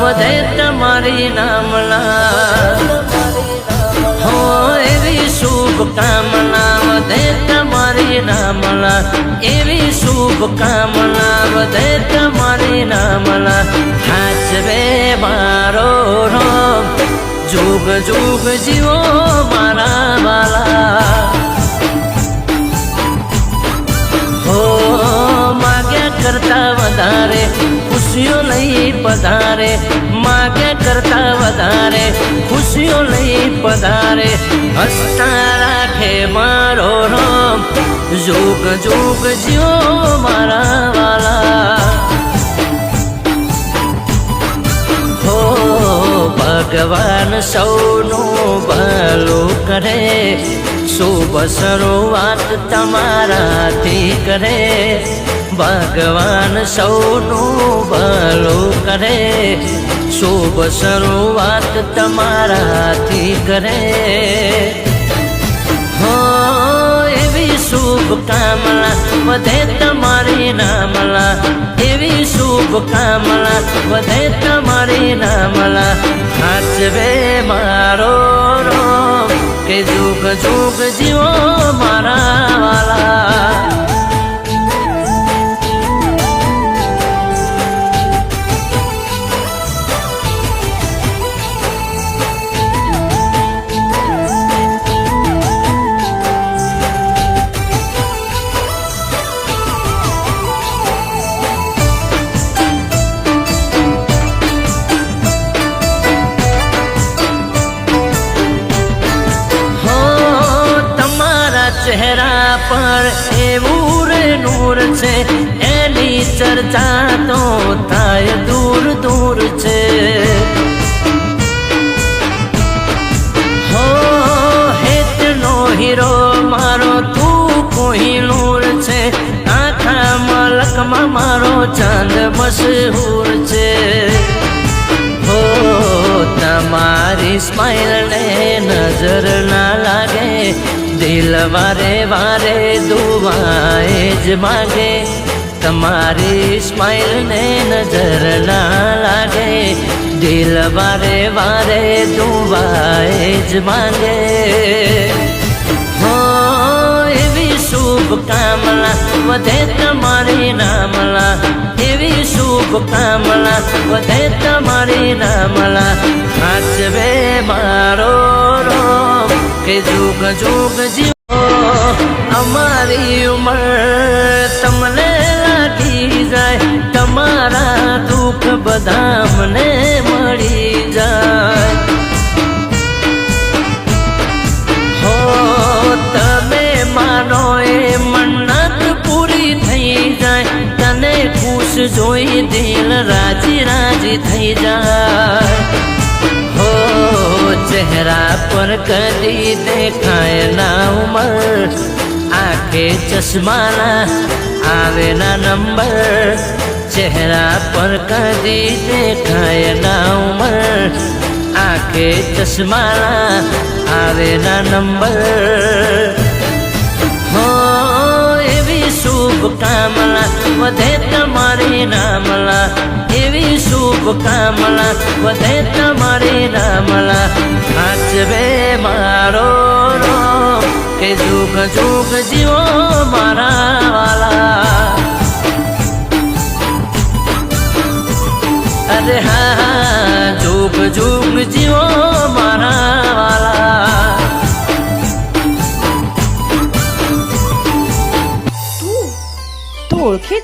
વધે તમારી નામલા હો એવી શુભકામના વધે તમારી નામલા એવી શુભકામના વધે તમારી નામલા હાચવે મારો રોમ जुग जुग जीवो मारा वाला हो माग्या करता वधारे खुशियों लई पधारे माग्या करता वधारे खुशियों लई पधारे हसता राखे मारो रोम जुग जुग जीवो मारा वाला भगवान सौનું ભલું કરે શુભ શરૂઆત તમારાથી કરે ભગવાન સૌનું ભલું કરે શુભ શરૂઆત તમારાથી કરે હો એવી શુભકામના વધે તમારી નામલા એવી શુભકામના વધે તમારી નામલા હાચવે મારો રોમ કે જુગ જુગ જીવો મારા વાલા चेहरा पर एवूर नूर छे एनी चर्चा तो थाय दूर दूर छे हो हेतनो हीरो मारो तू कोहिनूर छे आखा मलक में मारो चांद मशहूर छे हो तमारी स्माइल ने नजर ना लागे दिल वारे वारे दुआए ज मांगे तमारी स्माइल ने नजर ना लागे दिल वारे वारे दुआए ज मांगे हो एवी शुभकामना વધે તમારી નામલા એવી શુભકામના વધે તમારી નામલા હાચવે મારો રોમ કે જુગ જુગ જીવો અમારી ઉંમર તમને લાગી જાય તમારા દુઃખ બધા મને મળી જાય હો તમે માનો એ મન્નત પૂરી થઈ જાય તને ખુશ જોઈ દિલ રાજી રાજી થઈ જાય हो चेहरा पर कदी देखाय ना उमर आखे चश्मा ना आवे ना नंबर चेहरा पर कदी देखाय ना उमर आखे चश्मा ना आवे ना नंबर हो एवी शुभकामना વધે તમારી નામલા એવી શુભકામના વધે તમારી નામલા હાચવે મારો રોમ કે જુગ જુગ જીવો મારા વાલા અરે હા જુગ જુગ જીવો